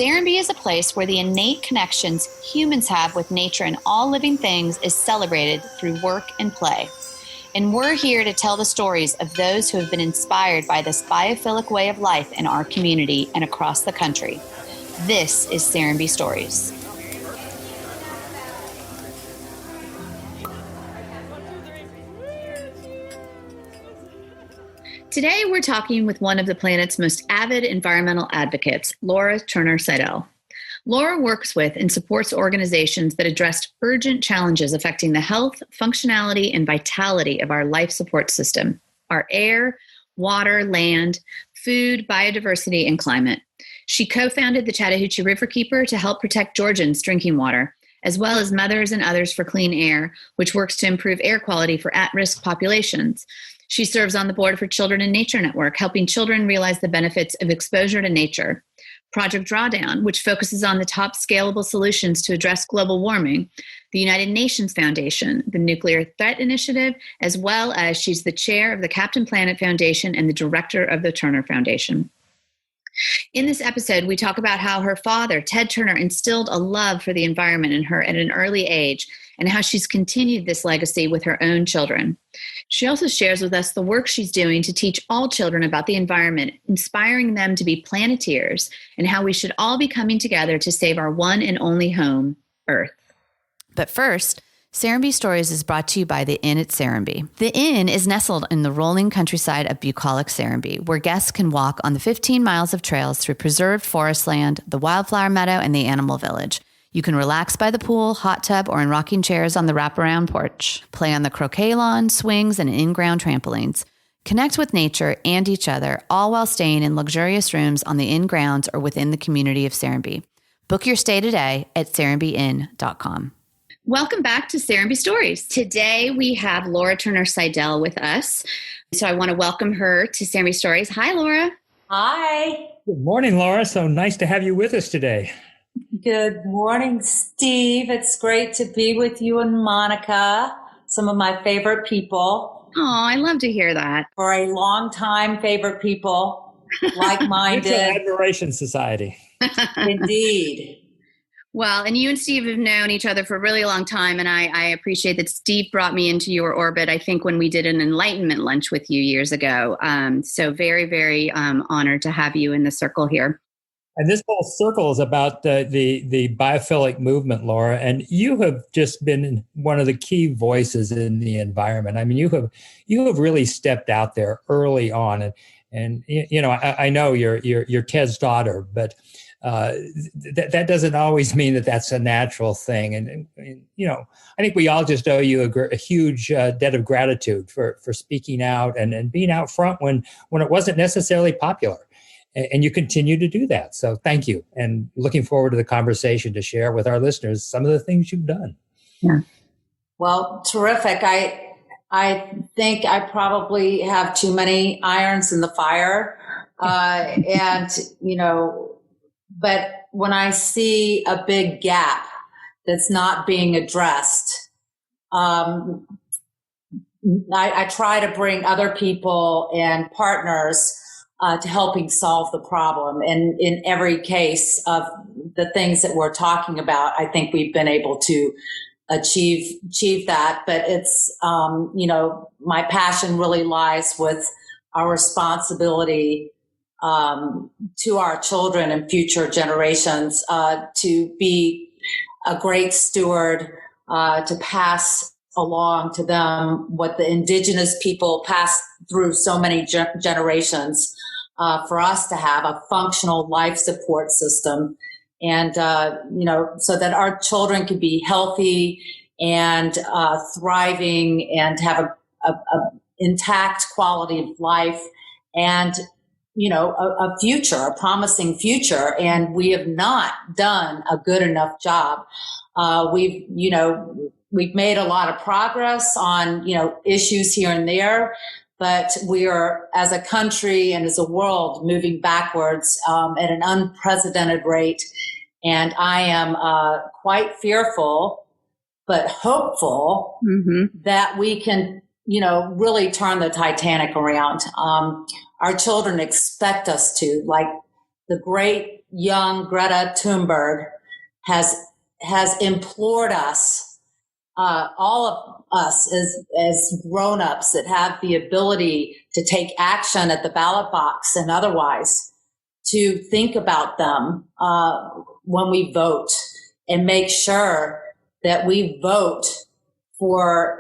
Serenbe is a place where the innate connections humans have with nature and all living things is celebrated through work and play. And we're here to tell the stories of those who have been inspired by this biophilic way of life in our community and across the country. This is Serenbe Stories. Today, we're talking with one of the planet's most avid environmental advocates, Laura Turner Seydel. Laura works with and supports organizations that address urgent challenges affecting the health, functionality, and vitality of our life support system, our air, water, land, food, biodiversity, and climate. She co-founded the Chattahoochee Riverkeeper to help protect Georgians' drinking water, as well as Mothers and Others for Clean Air, which works to improve air quality for at-risk populations. She serves on the board for Children in Nature Network, helping children realize the benefits of exposure to nature. Project Drawdown, which focuses on the top scalable solutions to address global warming. The United Nations Foundation, the Nuclear Threat Initiative, as well as she's the chair of the Captain Planet Foundation and the director of the Turner Foundation. In this episode, we talk about how her father, Ted Turner, instilled a love for the environment in her at an early age, and how she's continued this legacy with her own children. She also shares with us the work she's doing to teach all children about the environment, inspiring them to be planeteers, and how we should all be coming together to save our one and only home, Earth. But first, Serenbe Stories is brought to you by the Inn at Serenbe. The Inn is nestled in the rolling countryside of bucolic Serenbe, where guests can walk on the 15 miles of trails through preserved forest land, the wildflower meadow, and the animal village. You can relax by the pool, hot tub, or in rocking chairs on the wraparound porch. Play on the croquet lawn, swings, and in-ground trampolines. Connect with nature and each other, all while staying in luxurious rooms on the Inn grounds or within the community of Serenbe. Book your stay today at serenbeinn.com. Welcome back to Serenbe Stories. Today we have Laura Turner Seydel with us. So I want to welcome her to Serenbe Stories. Hi, Laura. Hi. Good morning, Laura. So nice to have you with us today. Good morning, Steve. It's great to be with you and Monica, some of my favorite people. Oh, I love to hear that. For a long time, favorite people, like-minded. It's an admiration society. Indeed. Well, and you and Steve have known each other for a really long time, and I appreciate that Steve brought me into your orbit, I think, when we did an enlightenment lunch with you years ago. So very, very honored to have you in the circle here. And this whole circle is about the biophilic movement, Laura, and you have just been one of the key voices in the environment. I mean, you have really stepped out there early on, and you know, I know you're Ted's daughter, but that doesn't always mean that that's a natural thing. And you know, I think we all just owe you a huge debt of gratitude for speaking out and being out front when it wasn't necessarily popular. And you continue to do that. So thank you. And looking forward to the conversation to share with our listeners some of the things you've done. Yeah. Well, terrific. I think I probably have too many irons in the fire. And, you know, but when I see a big gap that's not being addressed, I try to bring other people and partners to helping solve the problem. And in every case of the things that we're talking about, I think we've been able to achieve that. But it's, you know, my passion really lies with our responsibility to our children and future generations to be a great steward, to pass along to them what the indigenous people passed through so many generations, for us to have a functional life support system, and you know, so that our children can be healthy and thriving and have a intact quality of life, and you know, a future, a promising future. And we have not done a good enough job. We've made a lot of progress on, you know, issues here and there, but we are, as a country and as a world, moving backwards at an unprecedented rate. And I am quite fearful, but hopeful that we can, you know, really turn the Titanic around. Our children expect us to, like the great young Greta Thunberg has implored us, all of us as grown-ups that have the ability to take action at the ballot box and otherwise, to think about them when we vote and make sure that we vote for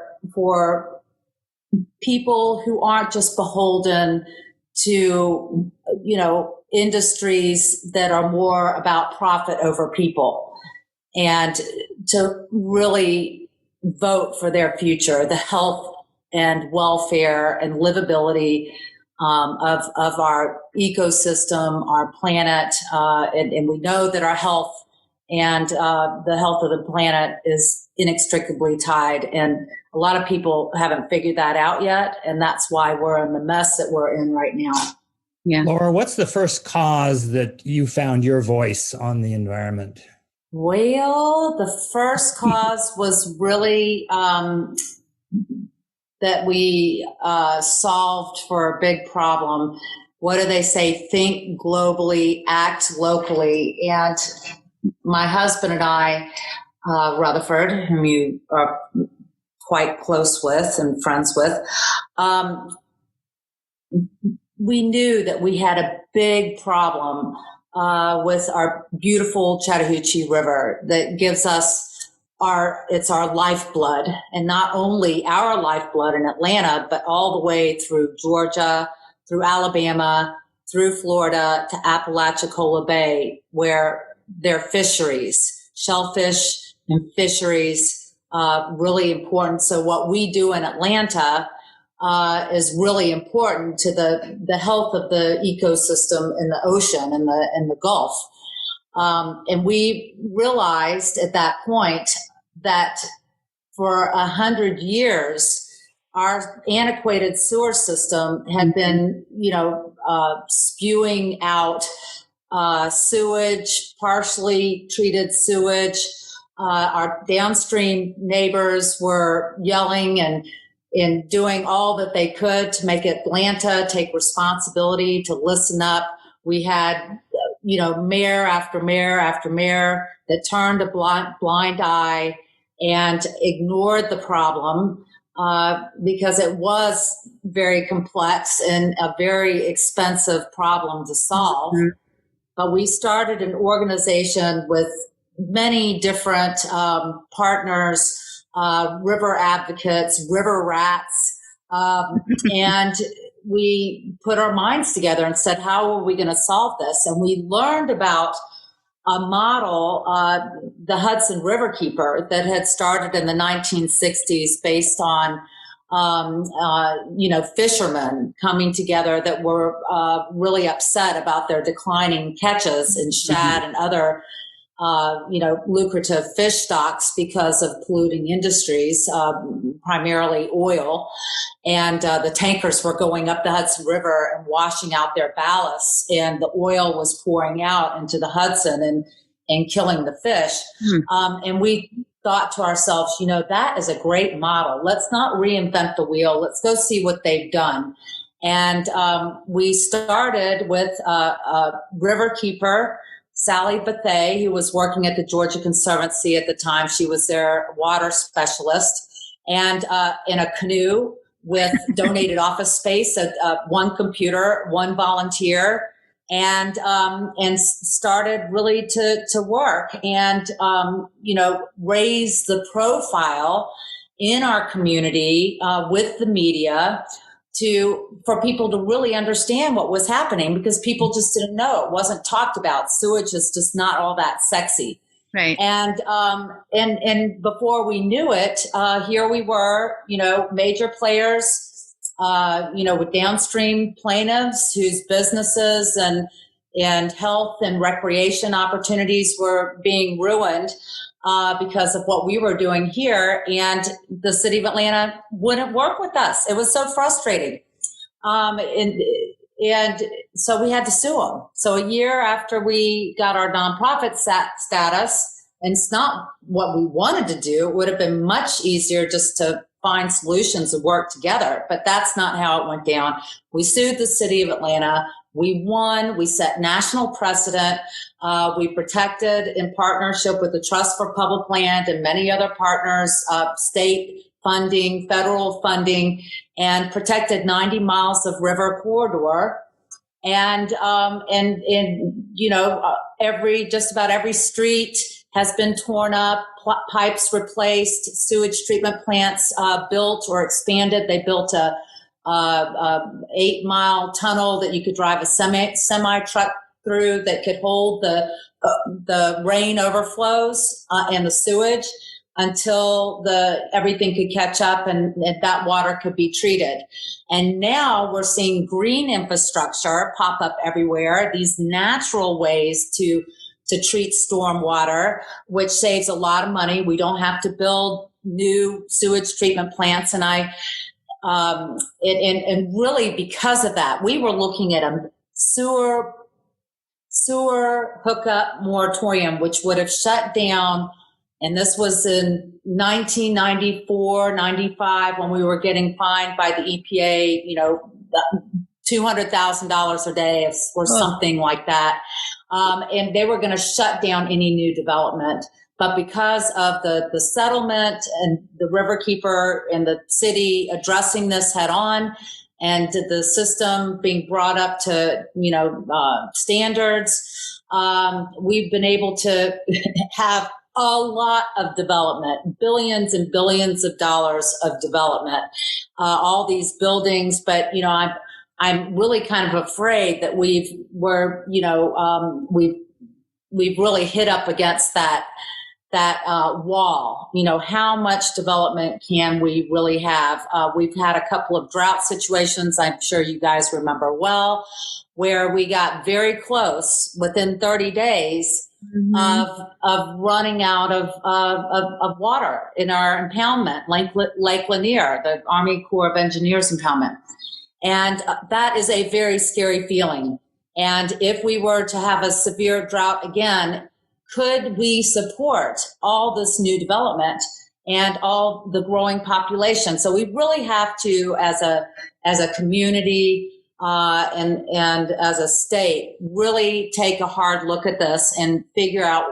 people who aren't just beholden to, industries that are more about profit over people, and to really vote for their future, the health and welfare and livability of our ecosystem, our planet. And we know that our health and the health of the planet is inextricably tied. And a lot of people haven't figured that out yet. And that's why we're in the mess that we're in right now. Yeah. Laura, what's the first cause that you found your voice on the environment? Well, the first cause was really that we solved for a big problem. What do they say? Think globally, act locally. And my husband and I, Rutherford, whom you are quite close with and friends with, we knew that we had a big problem with our beautiful Chattahoochee River that gives us it's our lifeblood, and not only our lifeblood in Atlanta, but all the way through Georgia, through Alabama, through Florida to Apalachicola Bay, where there are fisheries, shellfish and fisheries, really important. So what we do in Atlanta is really important to the health of the ecosystem in the ocean and the Gulf. And we realized at that point that for 100 years, our antiquated sewer system had been, spewing out sewage, partially treated sewage. Our downstream neighbors were yelling and doing all that they could to make Atlanta take responsibility, to listen up. We had, mayor after mayor after mayor that turned a blind eye and ignored the problem because it was very complex and a very expensive problem to solve. Mm-hmm. But we started an organization with many different partners, river advocates, river rats, and we put our minds together and said, how are we going to solve this? And we learned about a model, the Hudson Riverkeeper, that had started in the 1960s based on, fishermen coming together that were really upset about their declining catches in shad and other lucrative fish stocks because of polluting industries, primarily oil. And the tankers were going up the Hudson River and washing out their ballasts, and the oil was pouring out into the Hudson and killing the fish. And we thought to ourselves, that is a great model. Let's not reinvent the wheel. Let's go see what they've done. And we started with a riverkeeper, Sally Bethay, who was working at the Georgia Conservancy at the time. She was their water specialist, and in a canoe with donated office space, one computer, one volunteer, and started really to work and raise the profile in our community with the media for people to really understand what was happening, because people just didn't know. It wasn't talked about. Sewage is just not all that sexy. Right. And before we knew it, here we were, major players, with downstream plaintiffs whose businesses and health and recreation opportunities were being ruined because of what we were doing here. And the city of Atlanta wouldn't work with us. It was so frustrating. And so we had to sue them. So a year after we got our nonprofit status, and it's not what we wanted to do, it would have been much easier just to find solutions and work together. But that's not how it went down. We sued the city of Atlanta. We won. We set national precedent. We protected in partnership with the Trust for Public Land and many other partners, state funding, federal funding, and protected 90 miles of river corridor. And just about every street has been torn up, pipes replaced, sewage treatment plants built or expanded. They built a 8-mile tunnel that you could drive a semi truck through that could hold the rain overflows and the sewage until everything could catch up and that water could be treated. And now we're seeing green infrastructure pop up everywhere, these natural ways to treat storm water, which saves a lot of money. We don't have to build new sewage treatment plants. And and really because of that, we were looking at a sewer hookup moratorium, which would have shut down. And this was in 1994, 95, when we were getting fined by the EPA, $200,000 a day or something like that. And they were going to shut down any new development. But because of the settlement and the Riverkeeper and the city addressing this head on and the system being brought up to, standards, we've been able to have a lot of development, billions and billions of dollars of development, all these buildings. But, I'm really kind of afraid that we've really hit up against that wall. How much development can we really have? We've had a couple of drought situations, I'm sure you guys remember well, where we got very close within 30 days of running out of water in our impoundment, Lake Lanier, the Army Corps of Engineers impoundment. And that is a very scary feeling. And if we were to have a severe drought again, could we support all this new development and all the growing population? So we really have to, as a community and as a state, really take a hard look at this and figure out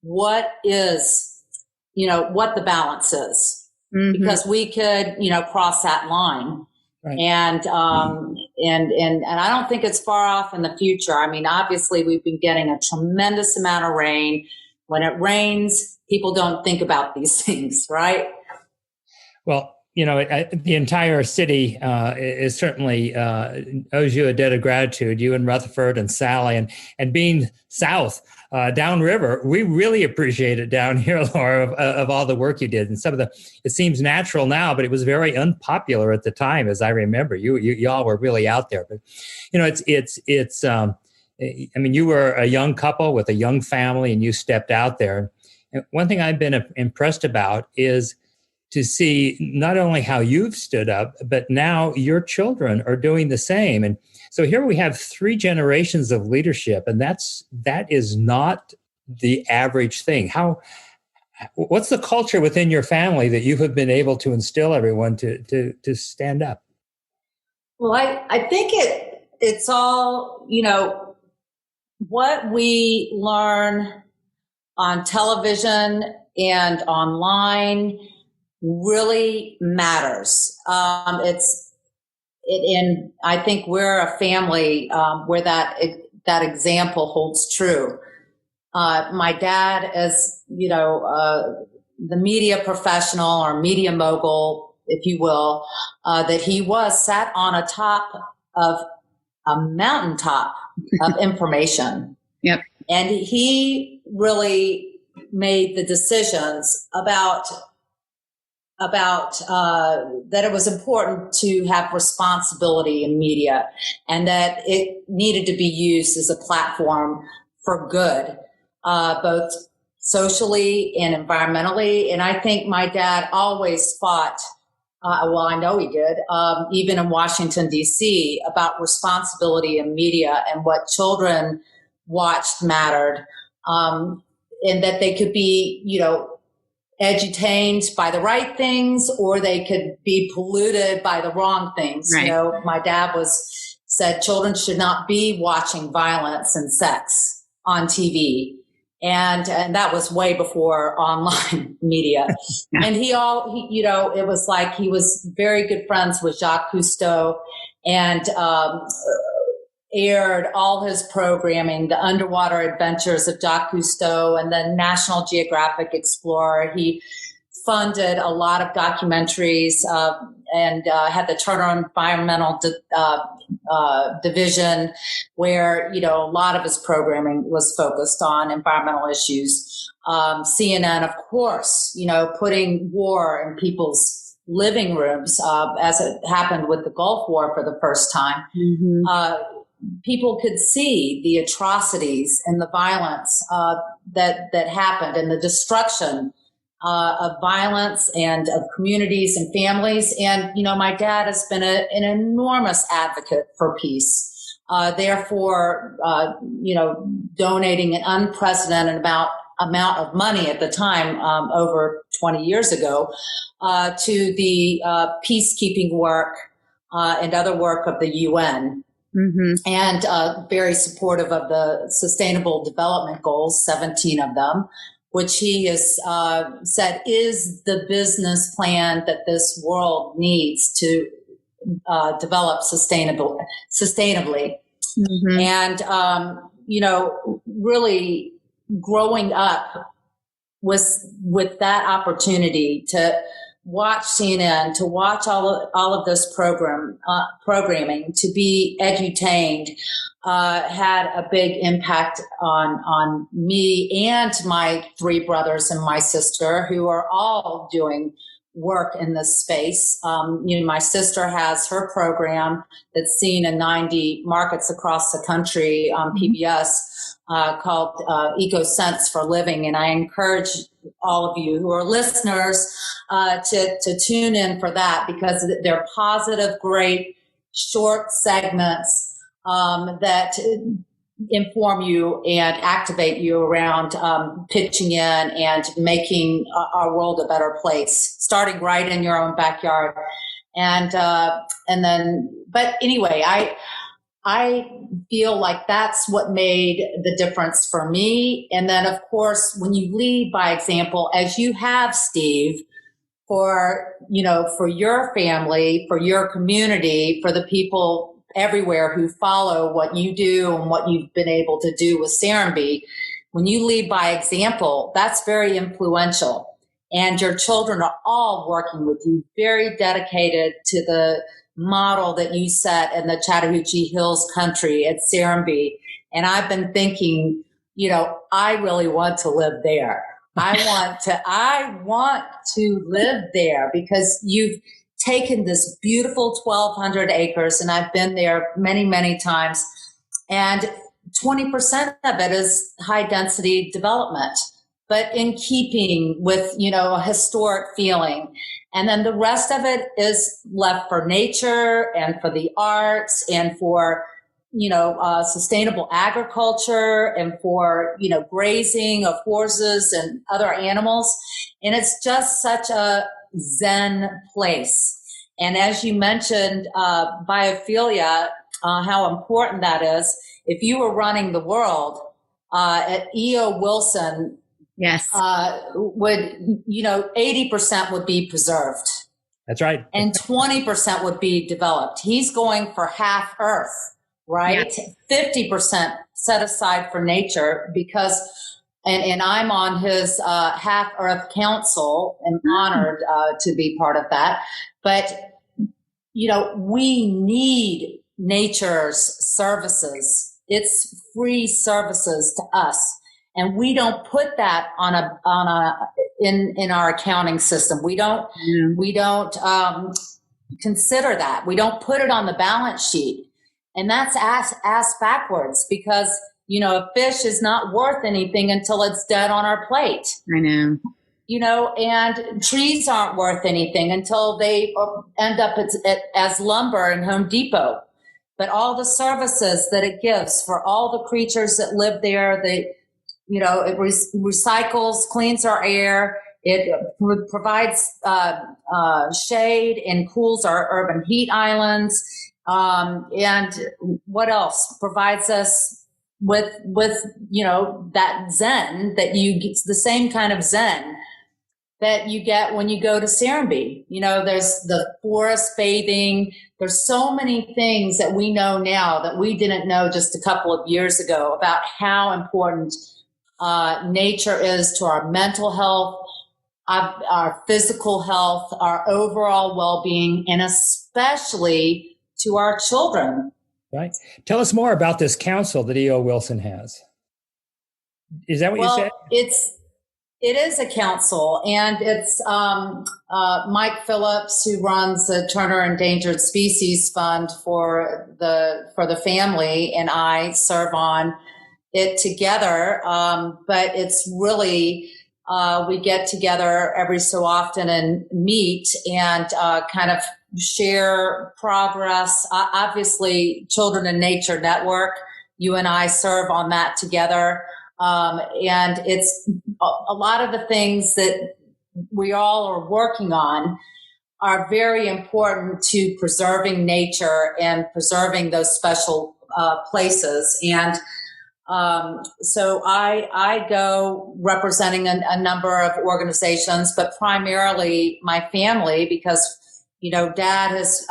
what the balance is, because we could, cross that line. Right. And I don't think it's far off in the future. I mean, obviously we've been getting a tremendous amount of rain. When it rains, people don't think about these things, right? Well, the entire city is certainly owes you a debt of gratitude, you and Rutherford and Sally, and being south, downriver, we really appreciate it down here, Laura, of all the work you did. And it seems natural now, but it was very unpopular at the time, as I remember. Y'all were really out there. But, you were a young couple with a young family, and you stepped out there. And one thing I've been impressed about is to see not only how you've stood up, but now your children are doing the same. And so here we have 3 generations of leadership, and that is not the average thing. What's the culture within your family that you have been able to instill everyone to stand up? Well, I think it's all, what we learn on television and online really matters. And I think we're a family where that example holds true. My dad, as the media professional or media mogul, if you will, that he was, sat on a top of a mountaintop of information. Yep. And he really made the decisions about that it was important to have responsibility in media and that it needed to be used as a platform for good, both socially and environmentally. And I think my dad always fought, I know he did, even in Washington, D.C., about responsibility in media and what children watched mattered, and that they could be, edutained by the right things, or they could be polluted by the wrong things. Right. My dad was said children should not be watching violence and sex on TV. And that was way before online media. Yeah. And he, it was like he was very good friends with Jacques Cousteau, and aired all his programming, the underwater adventures of Jacques Cousteau, and then National Geographic Explorer. He funded a lot of documentaries and had the Turner Environmental Division, where, a lot of his programming was focused on environmental issues. CNN, of course, putting war in people's living rooms, as it happened with the Gulf War for the first time. Mm-hmm. People could see the atrocities and the violence that happened, and the destruction of violence and of communities and families. And, my dad has been an enormous advocate for peace. Therefore, donating an unprecedented amount of money at the time, over 20 years ago, to the peacekeeping work and other work of the UN. Mm-hmm. And very supportive of the Sustainable Development Goals, 17 of them, which he has said is the business plan that this world needs to develop sustainably. Mm-hmm. And, really growing up with that opportunity to watch CNN, to watch all of this programming, to be edutained, had a big impact on me and my three brothers and my sister, who are all doing work in this space. My sister has her program that's seen in 90 markets across the country on PBS, called EcoSense for Living. And I encourage all of you who are listeners to tune in for that, because they're positive, great, short segments that inform you and activate you around pitching in and making our world a better place, starting right in your own backyard. And then, but anyway, I feel like that's what made the difference for me. And then, of course, when you lead by example, as you have, Steve, for your family, for your community, for the people everywhere who follow what you do and what you've been able to do with Serenbe, when you lead by example, that's very influential. And your children are all working with you, very dedicated to the model that you set in the Chattahoochee Hills country at Serenbe. And I've been thinking, I really want to live there. I want to live there, because you've taken this beautiful 1,200 acres, and I've been there many, many times, and 20% of it is high density development, but in keeping with, a historic feeling. And then the rest of it is left for nature and for the arts and for, sustainable agriculture and for, grazing of horses and other animals. And it's just such a Zen place. And as you mentioned, biophilia, how important that is. If you were running the world, at E.O. Wilson, yes, would, 80% would be preserved. That's right. And 20% would be developed. He's going for half Earth, right? Yeah. 50% set aside for nature, because, and I'm on his Half Earth Council and honored to be part of that. But, we need nature's services. It's free services to us. And we don't put that in our accounting system. We don't consider that. We don't put it on the balance sheet. And that's ass backwards, because, a fish is not worth anything until it's dead on our plate. I know. And trees aren't worth anything until they end up as lumber in Home Depot. But all the services that it gives for all the creatures that live there, it recycles, cleans our air. It provides shade and cools our urban heat islands. And what else provides us with, that Zen that you get, the same kind of Zen that you get when you go to Serenbe. There's the forest bathing. There's so many things that we know now that we didn't know just a couple of years ago about how important nature is to our mental health, our physical health, our overall well-being, and especially to our children. Right. Tell us more about this council that E.O. Wilson has. Is that what you said? It is a council, and it's Mike Phillips, who runs the Turner Endangered Species Fund for the family, and I serve on it together. But it's really we get together every so often and meet and kind of share progress. Obviously, Children in Nature Network, you and I serve on that together. And it's a lot of the things that we all are working on are very important to preserving nature and preserving those special places. And so I go representing a number of organizations, but primarily my family, because, Dad has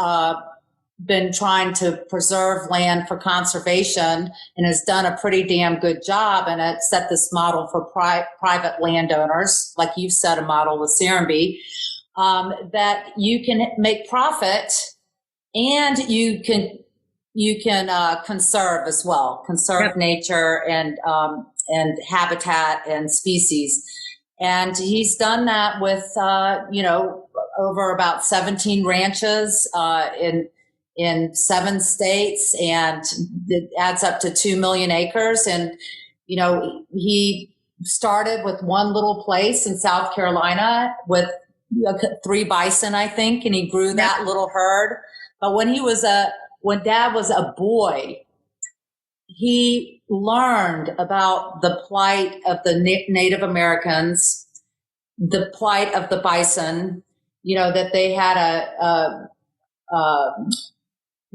been trying to preserve land for conservation and has done a pretty damn good job, and it set this model for private landowners, like you've set a model with Serenbe, that you can make profit and you can conserve as well, conserve nature and habitat and species. And he's done that with, over about 17 ranches in 7 states, and it adds up to 2 million acres. And, he started with one little place in South Carolina with 3 bison, I think, and he grew that little herd. But when Dad was a boy, he learned about the plight of the Native Americans, the plight of the bison, that they had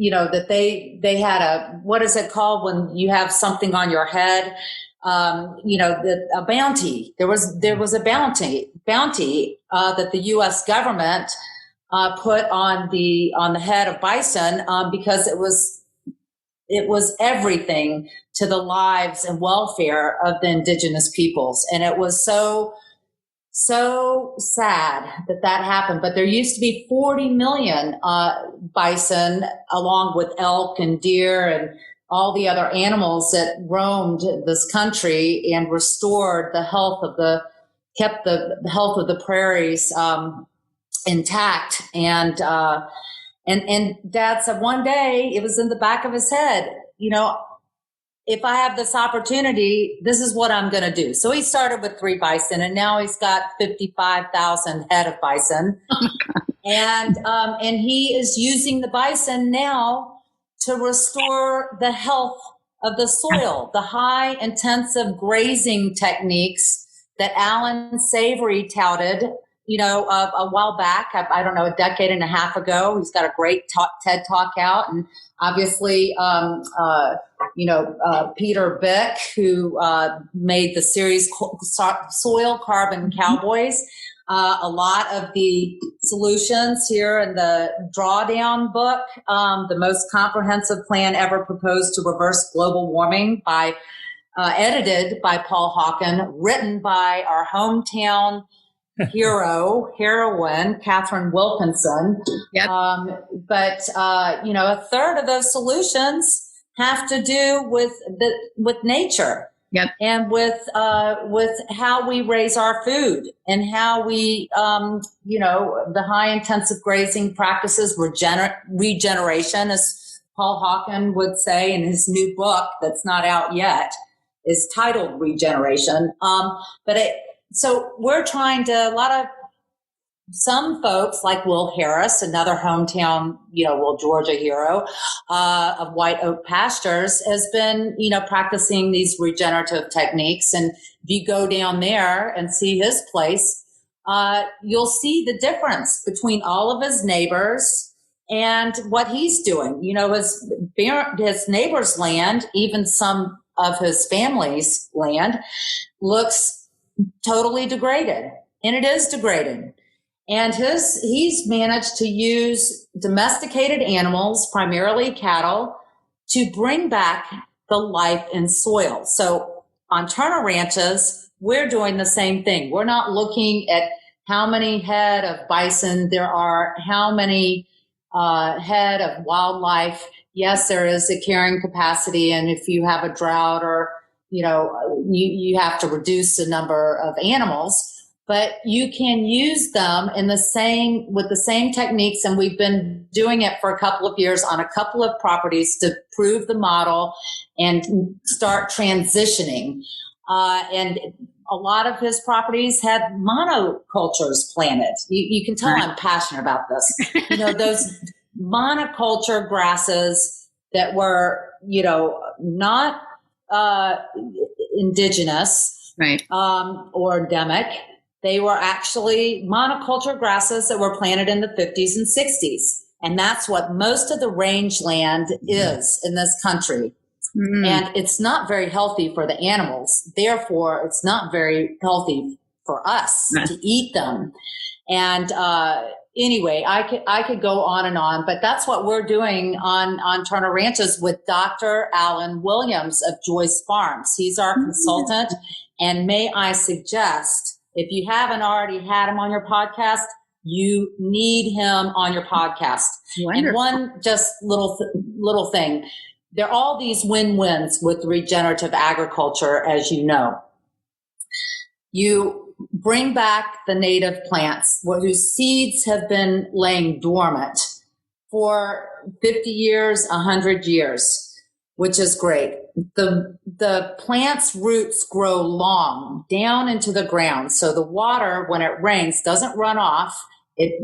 that they had what is it called when you have something on your head? A bounty. There was a bounty that the U.S. government put on the head of bison because it was everything to the lives and welfare of the indigenous peoples, and it was so sad that happened. But there used to be 40 million bison, along with elk and deer and all the other animals that roamed this country and restored kept the health of the prairies intact. And Dad said one day, it was in the back of his head, if I have this opportunity, this is what I'm going to do. So he started with 3 bison, and now he's got 55,000 head of bison. Oh my God. And he is using the bison now to restore the health of the soil, the high intensive grazing techniques that Alan Savory touted, a while back, I don't know, a decade and a half ago. He's got a great TED Talk out. And obviously, Peter Bick, who made the series Soil Carbon Cowboys. A lot of the solutions here in the Drawdown book, the most comprehensive plan ever proposed to reverse global warming, edited by Paul Hawken, written by our hometown heroine, Catherine Wilkinson. Yep. But a third of those solutions have to do with nature. Yep. And with how we raise our food and how we, the high intensive grazing practices, regeneration, as Paul Hawken would say in his new book that's not out yet, is titled Regeneration. So we're trying to, some folks like Will Harris, another hometown, Georgia hero, of White Oak Pastures, has been, practicing these regenerative techniques. And if you go down there and see his place, you'll see the difference between all of his neighbors and what he's doing. His neighbor's land, even some of his family's land, looks totally degraded, and it is degraded. And he's managed to use domesticated animals, primarily cattle, to bring back the life in soil. So on Turner ranches, we're doing the same thing. We're not looking at how many head of bison there are, how many head of wildlife. Yes, there is a carrying capacity, and if you have a drought or you have to reduce the number of animals, but you can use them with the same techniques, and we've been doing it for a couple of years on a couple of properties to prove the model and start transitioning. And a lot of his properties had monocultures planted. You can tell I'm passionate about this. Those monoculture grasses that were, not indigenous, right, or endemic. They were actually monoculture grasses that were planted in the 50s and 60s. And that's what most of the rangeland is in this country. Mm. And it's not very healthy for the animals. Therefore, it's not very healthy for us to eat them. And anyway, I could go on and on, but that's what we're doing on Turner Ranches with Dr. Alan Williams of Joyce Farms. He's our consultant. And may I suggest, if you haven't already had him on your podcast, you need him on your podcast. Wonderful. And one just little thing. There are all these win-wins with regenerative agriculture, as you know. You bring back the native plants whose seeds have been laying dormant for 50 years, 100 years, which is great. The plant's roots grow long down into the ground. So the water, when it rains, doesn't run off. It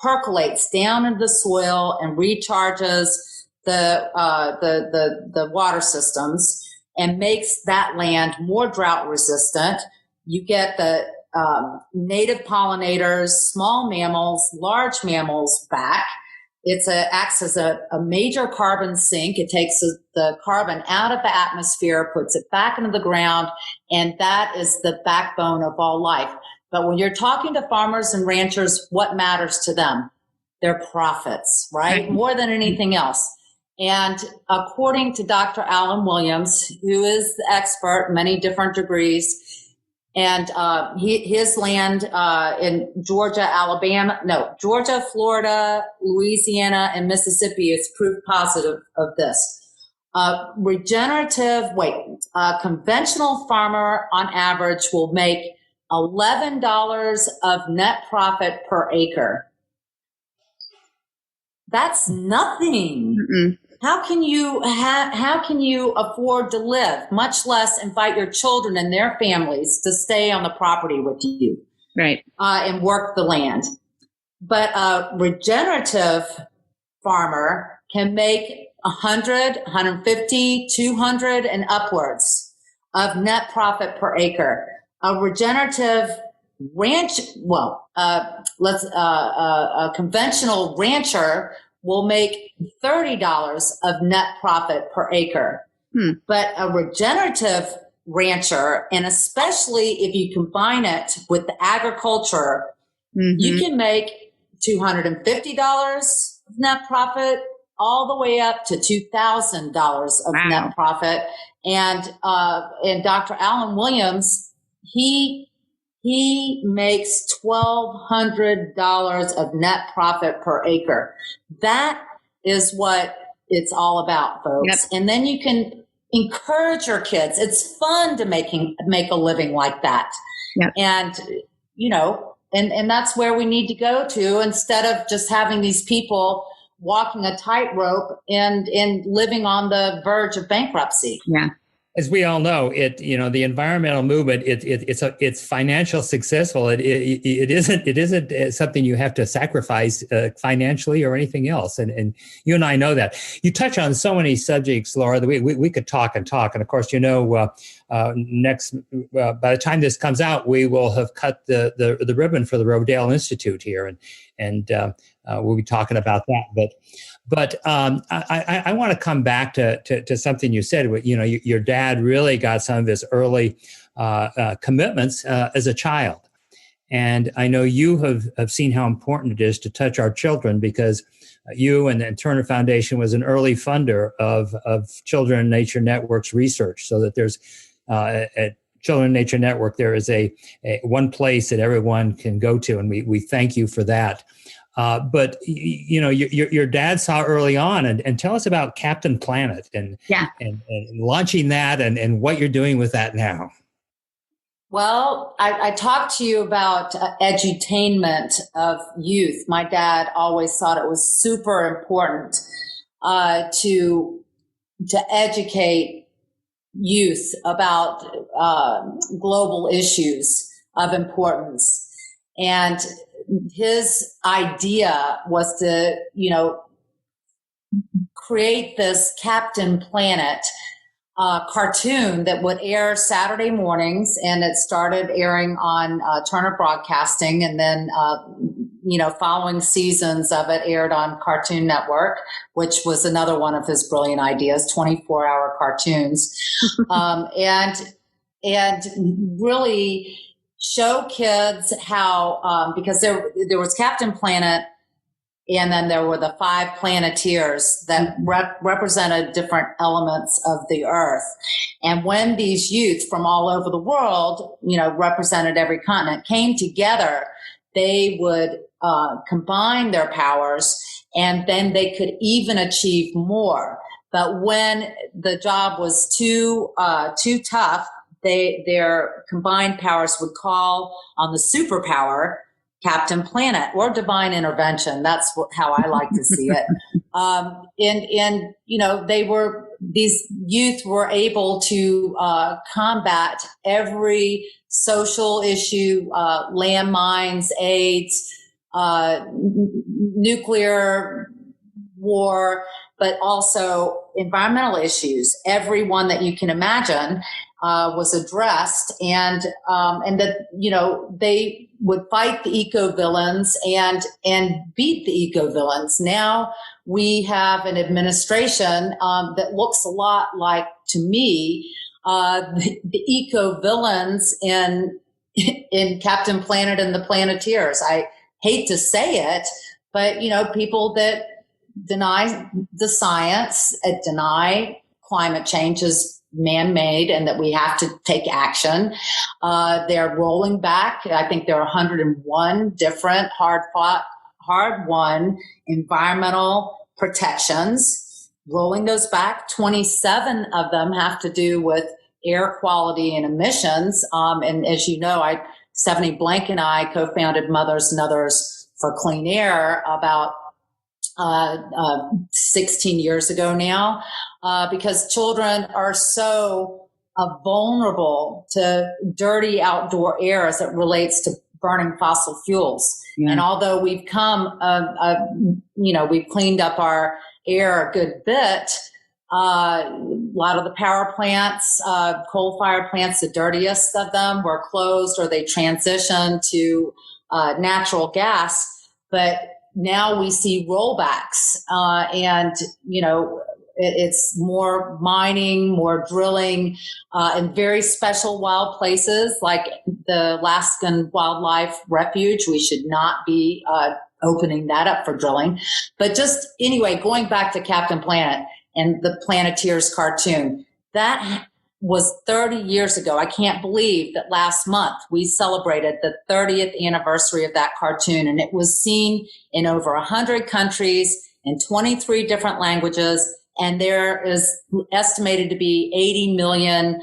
percolates down into the soil and recharges the water systems and makes that land more drought resistant. You get the native pollinators, small mammals, large mammals back. It acts as a major carbon sink. It takes the carbon out of the atmosphere, puts it back into the ground, and that is the backbone of all life. But when you're talking to farmers and ranchers, what matters to them? Their profits, right? More than anything else. And according to Dr. Alan Williams, who is the expert in many different degrees, and his land in Georgia, Florida, Louisiana, and Mississippi is proof positive of this. Conventional farmer on average will make $11 of net profit per acre. That's nothing. Mm-mm. How can you afford to live, much less invite your children and their families to stay on the property with you, right? And work the land? But a regenerative farmer can make 100, 150, 200 and upwards of net profit per acre. A regenerative a conventional rancher will make $30 of net profit per acre. But a regenerative rancher, and especially if you combine it with the agriculture, you can make $250 of net profit all the way up to $2,000 of net profit. And Dr. Alan Williams, he makes $1,200 of net profit per acre. That is what it's all about, folks. Yep. And then you can encourage your kids. It's fun to make a living like that. Yep. And, and that's where we need to go to, instead of just having these people walking a tightrope and living on the verge of bankruptcy. Yeah. As we all know, the environmental movement, it's financial successful. It isn't something you have to sacrifice financially or anything else. And you and I know that. You touch on so many subjects, Laura, that we could talk and talk. And of course, by the time this comes out, we will have cut the ribbon for the Rodale Institute here, and we'll be talking about that. But I want to come back to something you said. Your dad really got some of his early commitments as a child. And I know you have seen how important it is to touch our children, because you and the Turner Foundation was an early funder of Children in Nature Network's research, so that there's at Children in Nature Network, there is a one place that everyone can go to, and we thank you for that. But your dad saw early on, and tell us about Captain Planet and launching that and what you're doing with that now. Well, I talked to you about edutainment of youth. My dad always thought it was super important to educate youth about global issues of importance. And his idea was to, create this Captain Planet cartoon that would air Saturday mornings, and it started airing on Turner Broadcasting, and then following seasons of it aired on Cartoon Network, which was another one of his brilliant ideas, 24-hour cartoons, and really show kids how, because there was Captain Planet, and then there were the 5 Planeteers that represented different elements of the earth. And when these youth from all over the world, represented every continent, came together, they would combine their powers, and then they could even achieve more. But when the job was too tough, their combined powers would call on the superpower, Captain Planet, or divine intervention. That's how I like to see it. These youth were able to combat every social issue, landmines, AIDS, nuclear war, but also environmental issues. Every one that you can imagine was addressed, and that they would fight the eco-villains and beat the eco-villains. Now we have an administration that looks a lot like, to me, the eco-villains in Captain Planet and the Planeteers. I hate to say it, but people that deny the science, deny climate change is man-made and that we have to take action. They're rolling back. I think there are 101 different hard-won environmental protections. Rolling those back, 27 of them have to do with air quality and emissions. And as you know, Stephanie Blank and I co-founded Mothers and Others for Clean Air about 16 years ago now, because children are so vulnerable to dirty outdoor air as it relates to burning fossil fuels. Yeah. And although we've we've cleaned up our air a good bit, a lot of the power plants, coal-fired plants, the dirtiest of them were closed or they transitioned to natural gas. But now we see rollbacks, and it's more mining, more drilling, in very special wild places like the Alaskan Wildlife Refuge. We should not be opening that up for drilling. But just anyway, going back to Captain Planet and the Planeteers cartoon, that was 30 years ago. I can't believe that last month we celebrated the 30th anniversary of that cartoon, and it was seen in over 100 countries in 23 different languages, and there is estimated to be 80 million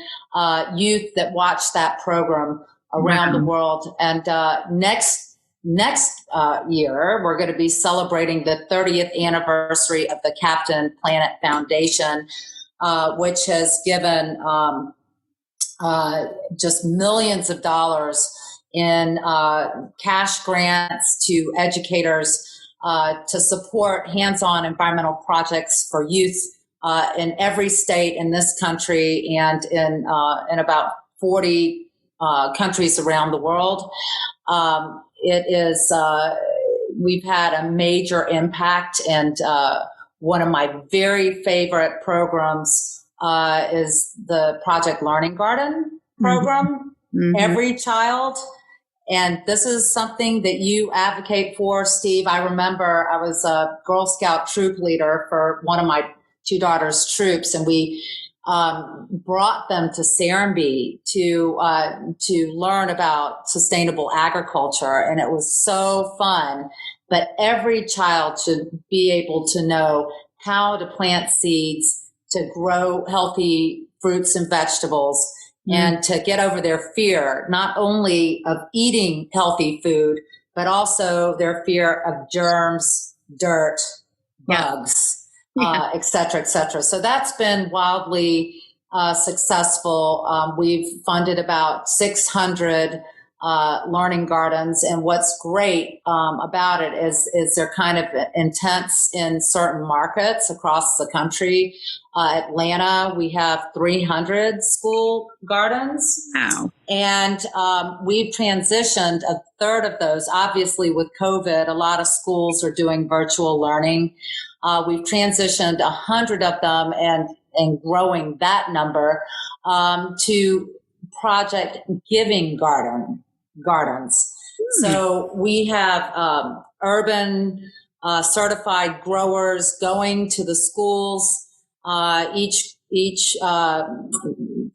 youth that watch that program around the world. And next year, we're going to be celebrating the 30th anniversary of the Captain Planet Foundation, which has given just millions of dollars in cash grants to educators to support hands-on environmental projects for youth in every state in this country and in about 40 countries around the world. It is, we've had a major impact, and one of my very favorite programs is the Project Learning Garden program. Mm-hmm. Every child, and this is something that you advocate for, Steve. I remember I was a Girl Scout troop leader for one of my two daughters' troops, and we brought them to Serenbe to learn about sustainable agriculture, and it was so fun. But every child should be able to know how to plant seeds, to grow healthy fruits and vegetables, and to get over their fear, not only of eating healthy food, but also their fear of germs, dirt, bugs, et cetera, et cetera. So that's been wildly successful. We've funded about 600 learning gardens, and what's great about it is they're kind of intense in certain markets across the country. Atlanta, we have 300 school gardens. Wow. And we've transitioned a third of those. Obviously, with COVID, a lot of schools are doing virtual learning. We've transitioned 100 of them and growing that number to Project Giving Gardens. So we have urban certified growers going to the schools. Each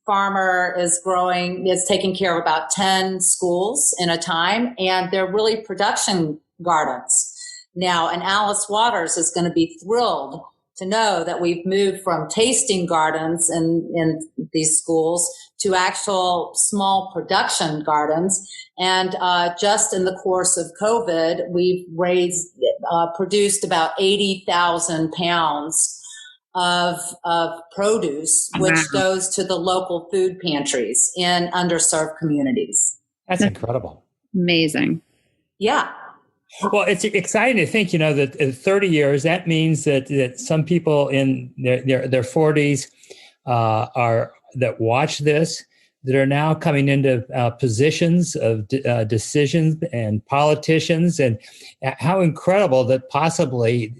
farmer is taking care of about 10 schools in a time, and they're really production gardens. Now, and Alice Waters is going to be thrilled to know that we've moved from tasting gardens in these schools to actual small production gardens. And just in the course of COVID, we've produced about 80,000 pounds of produce, which goes to the local food pantries in underserved communities. That's incredible. Amazing. Yeah. Well, it's exciting to think, that in 30 years, that means that some people in their 40s that watch this, that are now coming into positions of decisions and politicians, and how incredible that possibly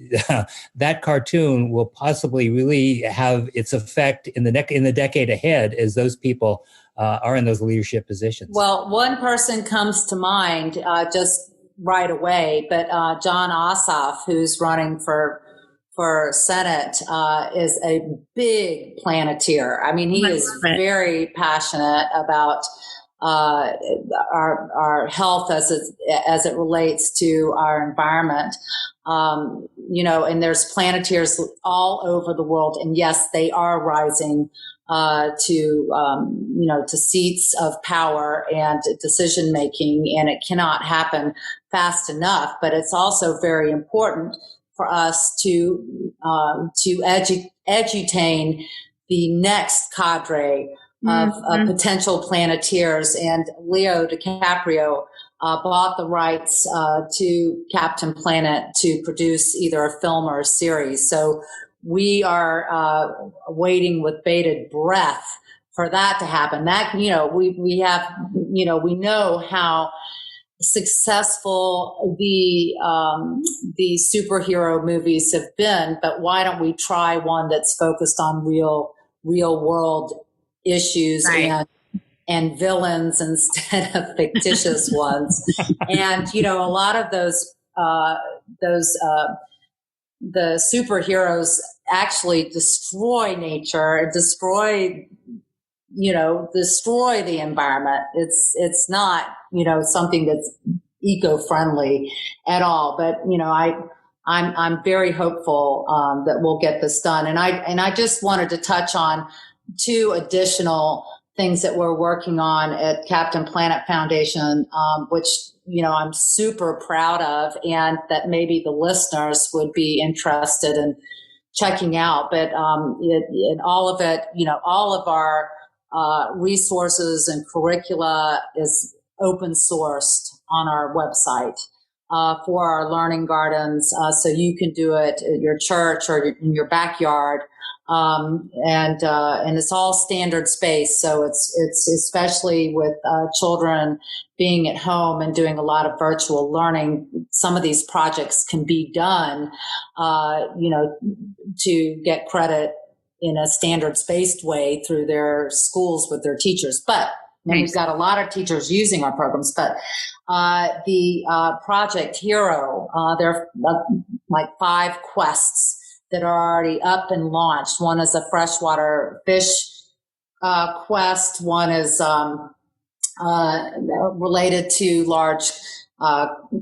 that cartoon will possibly really have its effect in the decade ahead as those people are in those leadership positions. Well, one person comes to mind just right away, but John Ossoff, who's running for Senate, is a big planeteer. I mean, he is very passionate about our health as it relates to our environment. And there's planeteers all over the world, and yes, they are rising to seats of power and decision making, and it cannot happen fast enough. But it's also very important for us to edutain the next cadre of potential planeteers. And Leo DiCaprio bought the rights to Captain Planet to produce either a film or a series. So we are waiting with bated breath for that to happen. That, we know how successful the superhero movies have been, but why don't we try one that's focused on real world issues and villains instead of fictitious ones? And a lot of those the superheroes actually destroy nature, destroy the environment. It's not, something that's eco-friendly at all. But, I'm very hopeful that we'll get this done. And I just wanted to touch on two additional things that we're working on at Captain Planet Foundation, which, I'm super proud of, and that maybe the listeners would be interested in checking out. But in all of it, all of our resources and curricula is open sourced on our website. for our learning gardens. So you can do it at your church or in your backyard. And it's all standard space. So it's especially with children being at home and doing a lot of virtual learning. Some of these projects can be done, to get credit in a standard spaced way through their schools with their teachers. But and we've got a lot of teachers using our programs, but the Project Hero, there are like 5 quests that are already up and launched. One is a freshwater fish quest. One is related to large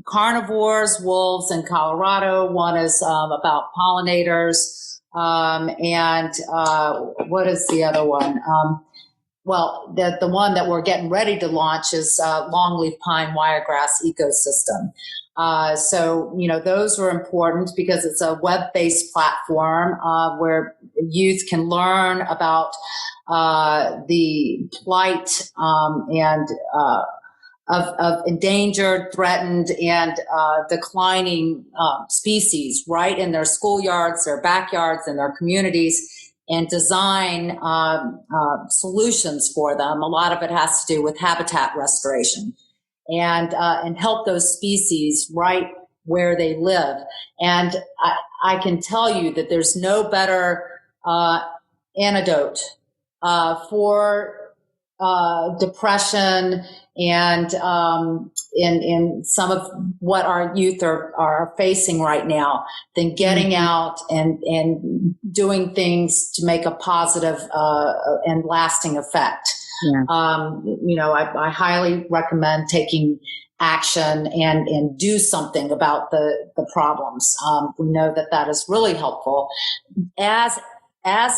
carnivores, wolves in Colorado. One is about pollinators. And what is the other one? Well, the one that we're getting ready to launch is longleaf pine wiregrass ecosystem. So, those are important because it's a web-based platform where youth can learn about the plight and of endangered, threatened, and declining species right in their schoolyards, their backyards, and their communities, and design solutions for them. A lot of it has to do with habitat restoration and help those species right where they live. And I can tell you that there's no better antidote for depression and in some of what our youth are facing right now than getting out and doing things to make a positive and lasting effect. Yeah. I highly recommend taking action and do something about the problems. We know that is really helpful, as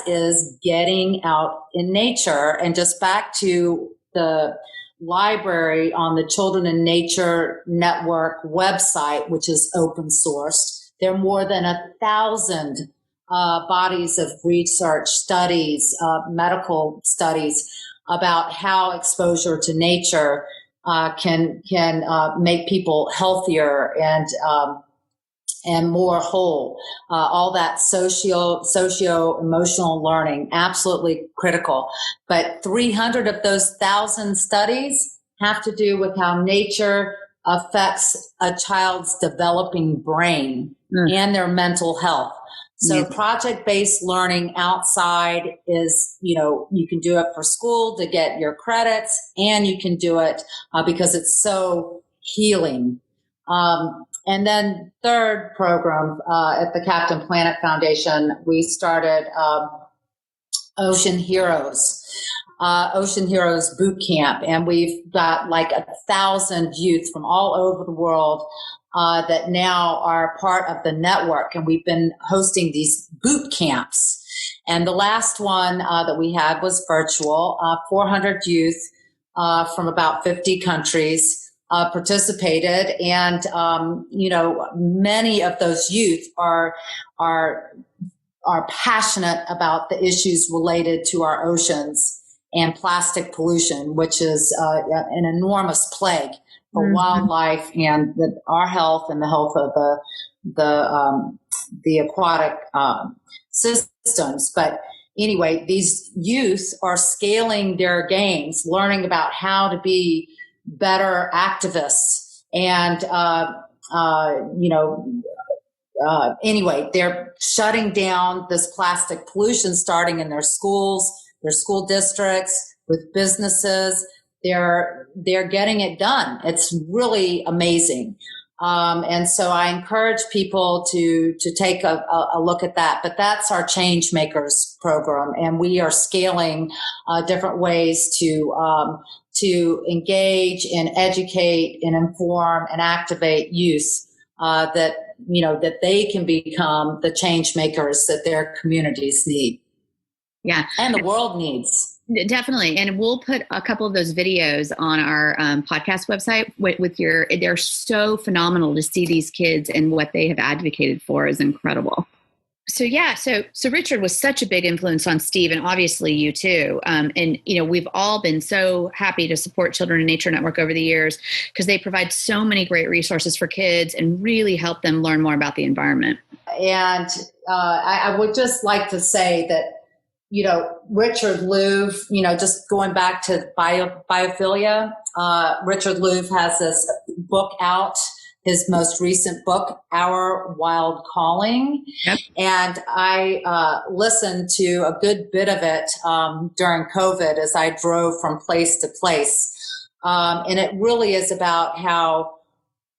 is getting out in nature. And just back to the library on the Children in Nature Network website, which is open sourced, there are more than 1,000 bodies of research studies, medical studies about how exposure to nature can make people healthier and more whole. All that socio-emotional learning, absolutely critical. But 300 of those 1,000 studies have to do with how nature affects a child's developing brain and their mental health. So project-based learning outside is, you can do it for school to get your credits, and you can do it because it's so healing. And then third program at the Captain Planet Foundation, we started Ocean Heroes Boot Camp, and we've got like 1,000 youth from all over the world that now are part of the network, and we've been hosting these boot camps. And the last one that we had was virtual. 400 youth from about 50 countries participated, and many of those youth are passionate about the issues related to our oceans and plastic pollution, which is an enormous plague for wildlife and our health and the health of the aquatic systems. But anyway, these youth are scaling their games, learning about how to be better activists. And, anyway, they're shutting down this plastic pollution, starting in their schools, their school districts, with businesses. They're getting it done. It's really amazing. And so I encourage people to take a look at that. But that's our Change Makers program, and we are scaling different ways to engage and educate and inform and activate youth that they can become the change makers that their communities need. Yeah, and the world needs. Definitely. And we'll put a couple of those videos on our podcast website they're so phenomenal to see these kids, and what they have advocated for is incredible. So Richard was such a big influence on Steve, and obviously you too. And we've all been so happy to support Children in Nature Network over the years because they provide so many great resources for kids and really help them learn more about the environment. And I would just like to say that, Richard Louv, just going back to biophilia, Richard Louv has this book out, his most recent book, Our Wild Calling. Yep. And I listened to a good bit of it during COVID as I drove from place to place. And it really is about how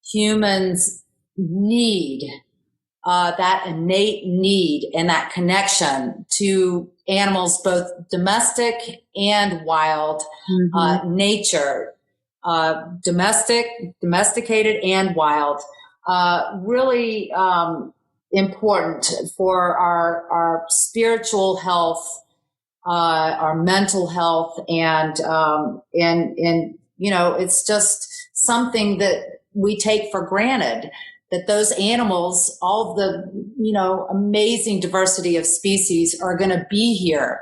humans need that innate need and that connection to animals, both domestic and wild, nature, domesticated and wild, really important for our spiritual health, our mental health, and it's just something that we take for granted. That those animals, all the, amazing diversity of species are going to be here,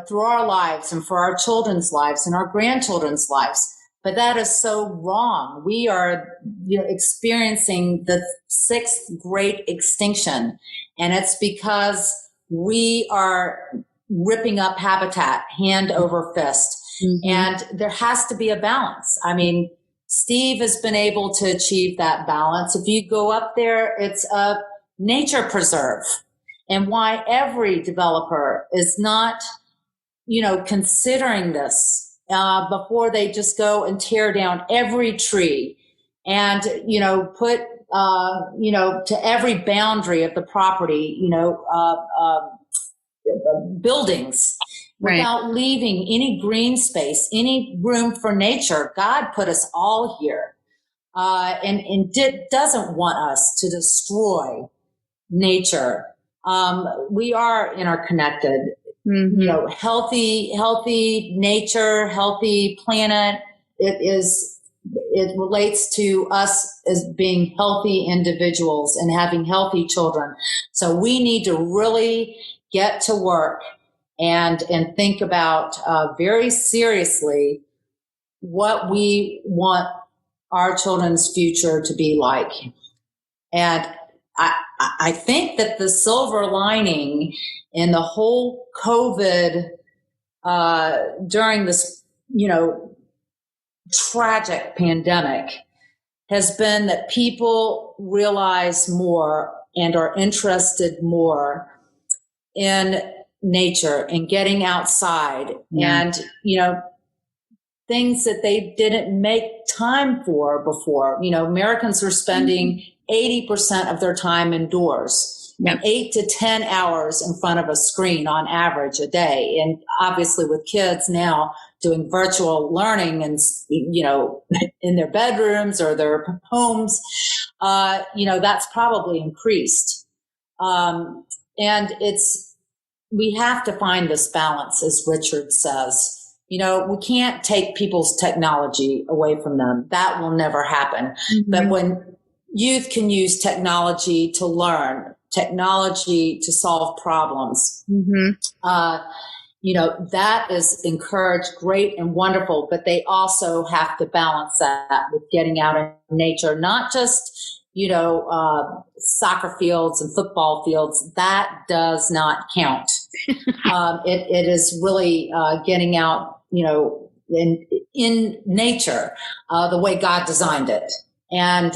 through our lives and for our children's lives and our grandchildren's lives. But that is so wrong. We are, experiencing the 6th great extinction. And it's because we are ripping up habitat hand over fist. Mm-hmm. And there has to be a balance. I mean, Steve has been able to achieve that balance. If you go up there, it's a nature preserve. And why every developer is not, considering this before they just go and tear down every tree and, put, to every boundary of the property, buildings. Right. Without leaving any green space, any room for nature. God put us all here and doesn't want us to destroy nature. We are interconnected, healthy nature, healthy planet. It relates to us as being healthy individuals and having healthy children. So we need to really get to work and think about very seriously what we want our children's future to be like. And I think that the silver lining in the whole COVID during this, tragic pandemic has been that people realize more and are interested more in nature and getting outside and, things that they didn't make time for before. Americans are spending 80% of their time indoors, 8 to 10 hours in front of a screen on average a day. And obviously with kids now doing virtual learning and, in their bedrooms or their homes, that's probably increased. And we have to find this balance, as Richard says. We can't take people's technology away from them. That will never happen. Mm-hmm. But when youth can use technology to learn, technology to solve problems, that is encouraged, great and wonderful. But they also have to balance that with getting out in nature, not just soccer fields and football fields. That does not count. It is really getting out, in nature, the way God designed it. And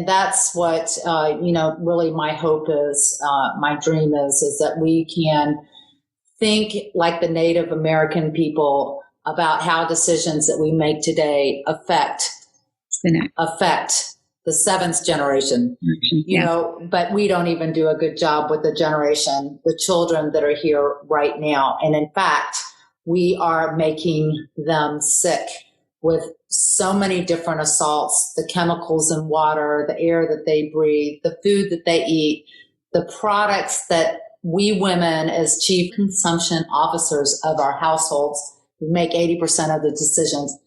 that's what, really my hope is, my dream is that we can think like the Native American people about how decisions that we make today affect the 7th generation, but we don't even do a good job with the children that are here right now. And in fact, we are making them sick with so many different assaults, the chemicals in water, the air that they breathe, the food that they eat, the products that we women as chief consumption officers of our households, who make 80% of the decisions,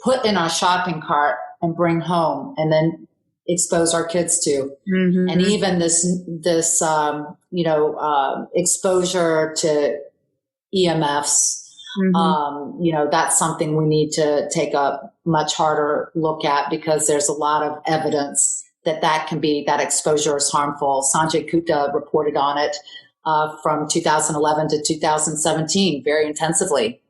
put in our shopping cart and bring home and then expose our kids to. Mm-hmm. And even this exposure to EMFs, that's something we need to take a much harder look at, because there's a lot of evidence that exposure is harmful. Sanjay Gupta reported on it from 2011 to 2017 very intensively.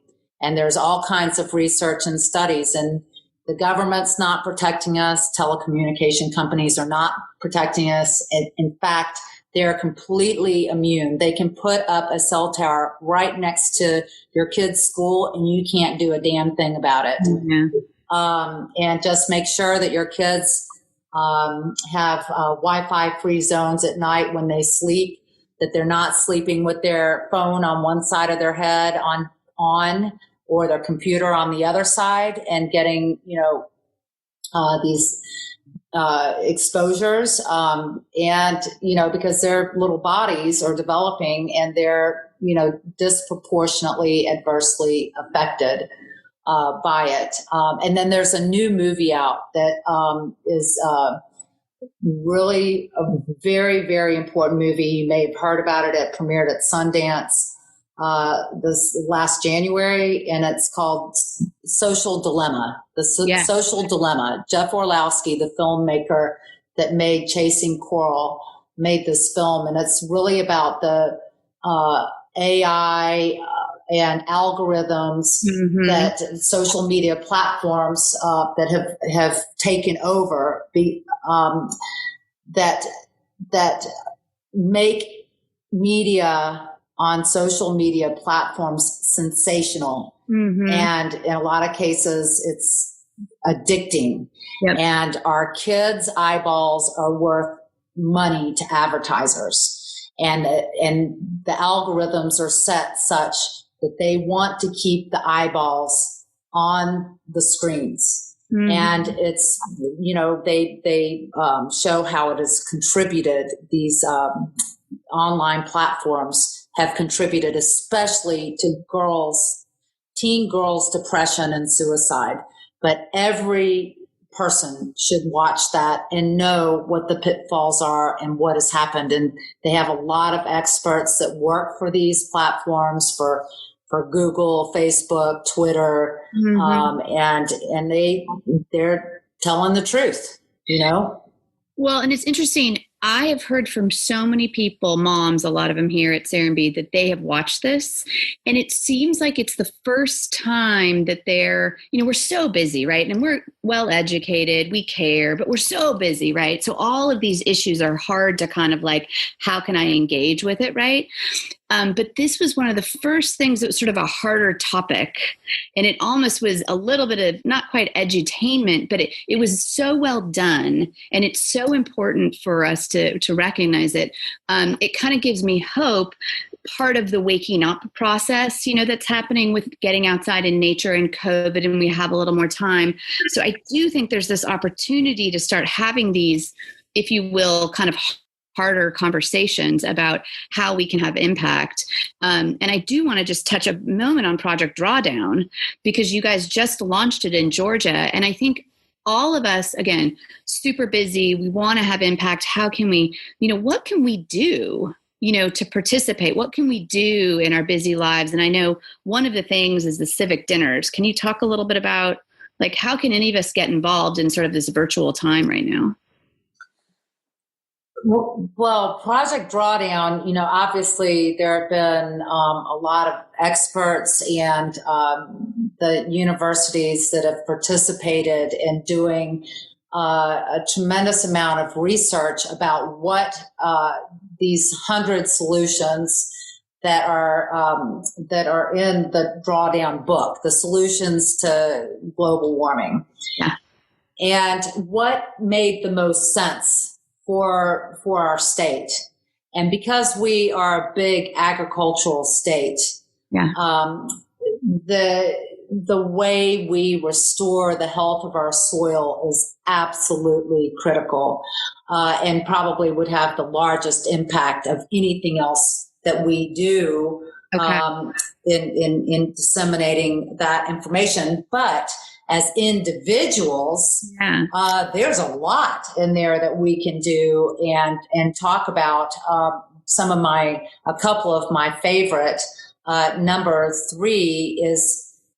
And there's all kinds of research and studies, and the government's not protecting us. Telecommunication companies are not protecting us. In fact, they're completely immune. They can put up a cell tower right next to your kid's school, and you can't do a damn thing about it. Mm-hmm. And just make sure that your kids have Wi-Fi free zones at night when they sleep, that they're not sleeping with their phone on one side of their head on or their computer on the other side, and getting, these exposures. Because their little bodies are developing, and they're, disproportionately adversely affected by it. And then there's a new movie out that is really a very, very important movie. You may have heard about it. It premiered at Sundance this last January, and it's called Social Dilemma. Social Dilemma. Jeff Orlowski, the filmmaker that made Chasing Coral, made this film, and it's really about the AI and algorithms that social media platforms that have taken over, that make media on social media platforms sensational. Mm-hmm. And in a lot of cases, it's addicting. Yep. And our kids' eyeballs are worth money to advertisers. And the algorithms are set such that they want to keep the eyeballs on the screens. Mm-hmm. And it's, they show how it has contributed, these online platforms have contributed, especially to teen girls' depression and suicide. But every person should watch that and know what the pitfalls are and what has happened. And they have a lot of experts that work for these platforms, for Google, Facebook, Twitter, and they're telling the truth, Well, and it's interesting. I have heard from so many people, moms, a lot of them here at Serenbe, that they have watched this. And it seems like it's the first time that they're, we're so busy, right? And we're well educated, we care, but we're so busy, right? So all of these issues are hard to kind of like, how can I engage with it, right? But this was one of the first things that was sort of a harder topic. And it almost was a little bit of, not quite edutainment, but it was so well done. And it's so important for us to recognize it. It kind of gives me hope. Part of the waking up process, that's happening with getting outside in nature and COVID, and we have a little more time. So I do think there's this opportunity to start having these, if you will, kind of harder conversations about how we can have impact. And I do want to just touch a moment on Project Drawdown, because you guys just launched it in Georgia. And I think all of us, again, super busy, we want to have impact. How can we, what can we do, to participate? What can we do in our busy lives? And I know one of the things is the civic dinners. Can you talk a little bit about, like, how can any of us get involved in sort of this virtual time right now? Well, Project Drawdown, obviously there have been a lot of experts and the universities that have participated in doing a tremendous amount of research about what these 100 solutions that are in the Drawdown book, the solutions to global warming, and what made the most sense for our state. And because we are a big agricultural state, the way we restore the health of our soil is absolutely critical, and probably would have the largest impact of anything else that we do in disseminating that information. But as individuals, there's a lot in there that we can do and talk about. A couple of my favorite. Number 3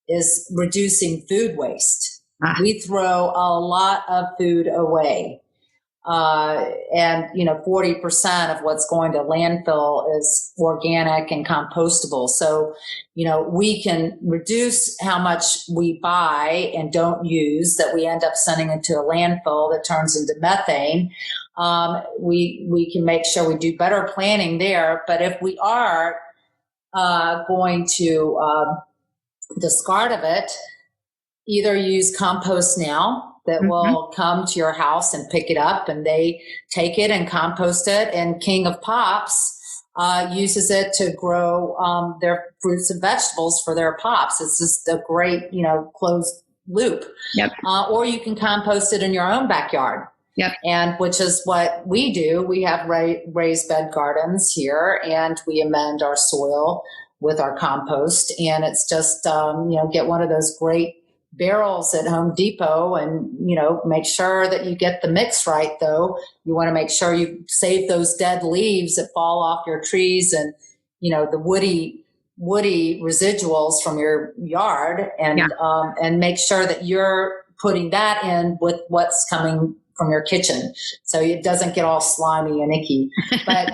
is reducing food waste. We throw a lot of food away. And 40% of what's going to landfill is organic and compostable. So, we can reduce how much we buy and don't use that we end up sending into a landfill that turns into methane. We can make sure we do better planning there. But if we are going to discard of it, either use compost now that will come to your house and pick it up, and they take it and compost it. And King of Pops uses it to grow their fruits and vegetables for their pops. It's just a great, closed loop. Yep. Or you can compost it in your own backyard. Yep. And which is what we do. We have raised bed gardens here, and we amend our soil with our compost. And it's just, get one of those great barrels at Home Depot and, make sure that you get the mix right, though. You want to make sure you save those dead leaves that fall off your trees and, the woody residuals from your yard, and make sure that you're putting that in with what's coming from your kitchen, so it doesn't get all slimy and icky. But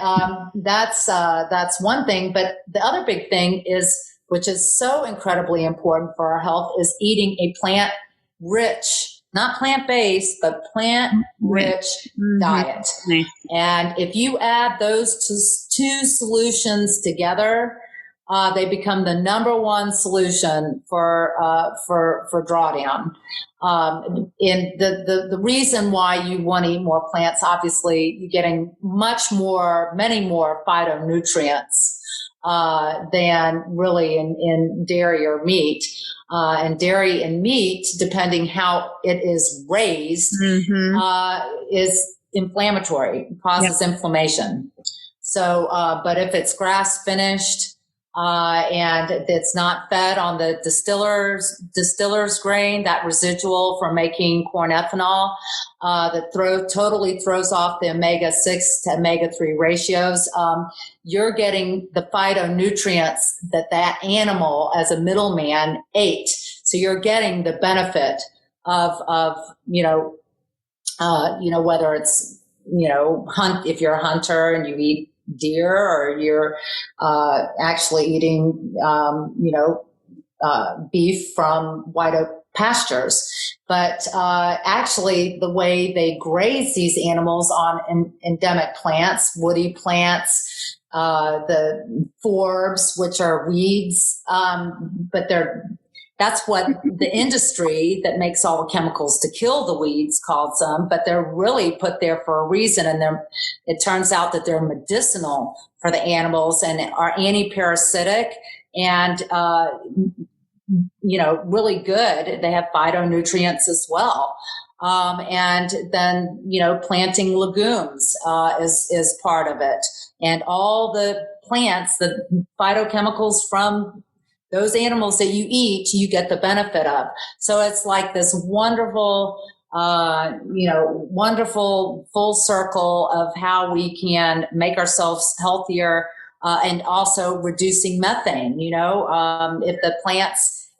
that's one thing. But the other big thing is, which is so incredibly important for our health, is eating a plant-rich, not plant-based, but plant-rich diet. Nice. And if you add those two solutions together, they become the number one solution for drawdown. And the reason why you want to eat more plants, obviously, you're getting many more phytonutrients than really in dairy or meat. And dairy and meat, depending how it is raised, is inflammatory, causes inflammation. So, but if it's grass finished, and it's not fed on the distiller's grain, that residual from making corn ethanol, that totally throws off the omega-6 to omega-3 ratios. You're getting the phytonutrients that animal as a middleman ate. So you're getting the benefit of whether it's, if you're a hunter and you eat deer, or you're actually eating, beef from white oak pastures. But actually, the way they graze these animals on endemic plants, woody plants, the forbs, which are weeds, but that's what the industry that makes all the chemicals to kill the weeds calls them, but they're really put there for a reason. And it turns out that they're medicinal for the animals and are anti-parasitic and, really good. They have phytonutrients as well. And then, planting legumes, is part of it. And all the plants, the phytochemicals from those animals that you eat, you get the benefit of. So it's like this wonderful, wonderful full circle of how we can make ourselves healthier, and also reducing methane. If the plants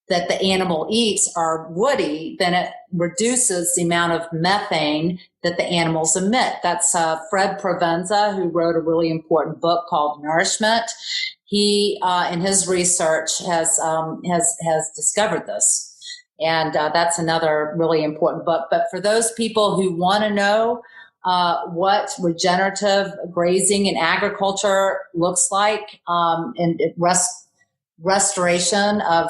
that the animal eats are woody, then it reduces the amount of methane that the animals emit. That's Fred Provenza, who wrote a really important book called Nourishment. He, in his research, has discovered this. And that's another really important book. But for those people who want to know what regenerative grazing and agriculture looks like, and restoration of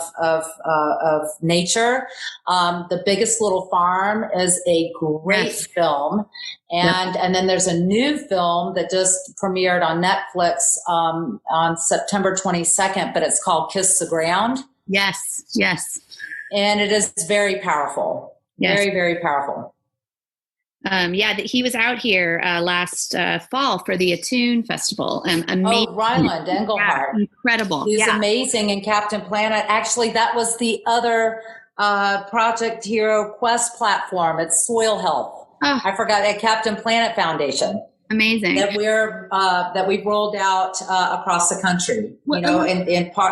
nature, The Biggest Little Farm is a great film. And then there's a new film that just premiered on Netflix on September 22nd, but it's called Kiss the Ground. Yes. And it is very powerful. Yes. Very, very powerful. He was out here last fall for the Attune Festival. Amazing. Ryland Engelhardt. Yeah, incredible. He's amazing in Captain Planet. Actually, that was the other Project Hero Quest platform. It's soil health. Oh, I forgot at Captain Planet Foundation. amazing. That we've rolled out across the country,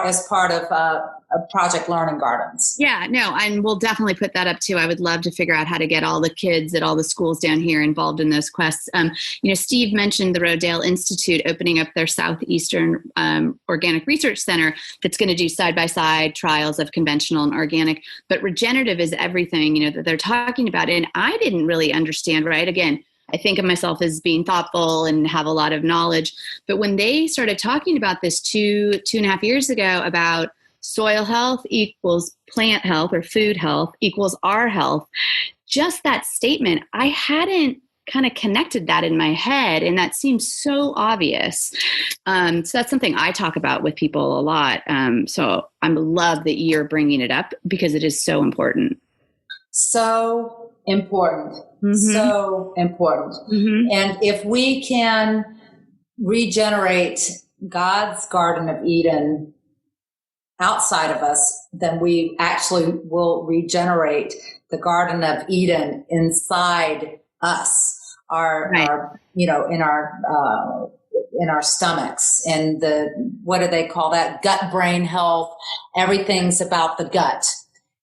as part of Project Learning Gardens. Yeah, no, and we'll definitely put that up too. I would love to figure out how to get all the kids at all the schools down here involved in those quests. Steve mentioned the Rodale Institute opening up their Southeastern Organic Research Center that's going to do side-by-side trials of conventional and organic, but regenerative is everything, that they're talking about. And I didn't really understand, right? Again, I think of myself as being thoughtful and have a lot of knowledge. But when they started talking about this 2.5 years ago about soil health equals plant health or food health equals our health, just that statement, I hadn't kind of connected that in my head. And that seems so obvious. So that's something I talk about with people a lot. So I love that you're bringing it up because it is so important. So important. Mm-hmm. So important. Mm-hmm. And if we can regenerate God's Garden of Eden outside of us, then we actually will regenerate the Garden of Eden inside us, in our stomachs, and what do they call that? Gut brain health. Everything's about the gut.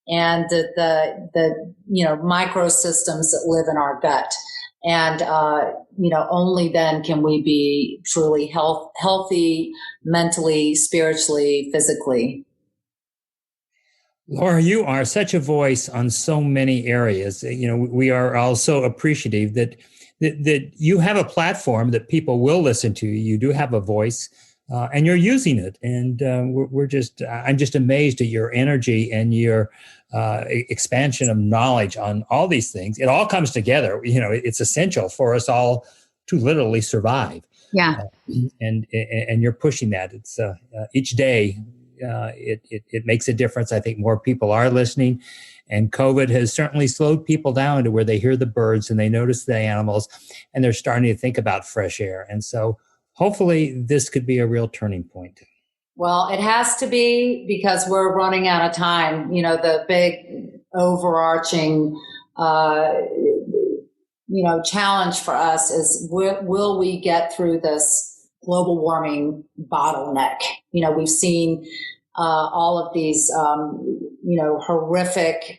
And the microsystems that live in our gut. And, only then can we be truly healthy, mentally, spiritually, physically. Laura, you are such a voice on so many areas. We are also appreciative that you have a platform that people will listen to. You do have a voice. And you're using it, and I'm just amazed at your energy and your expansion of knowledge on all these things. It all comes together. It's essential for us all to literally survive. Yeah, and you're pushing that. It's each day it makes a difference. I think more people are listening, and COVID has certainly slowed people down to where they hear the birds and they notice the animals, and they're starting to think about fresh air. And so, hopefully, this could be a real turning point. Well, it has to be, because we're running out of time. The big overarching, challenge for us is will we get through this global warming bottleneck? We've seen all of these, horrific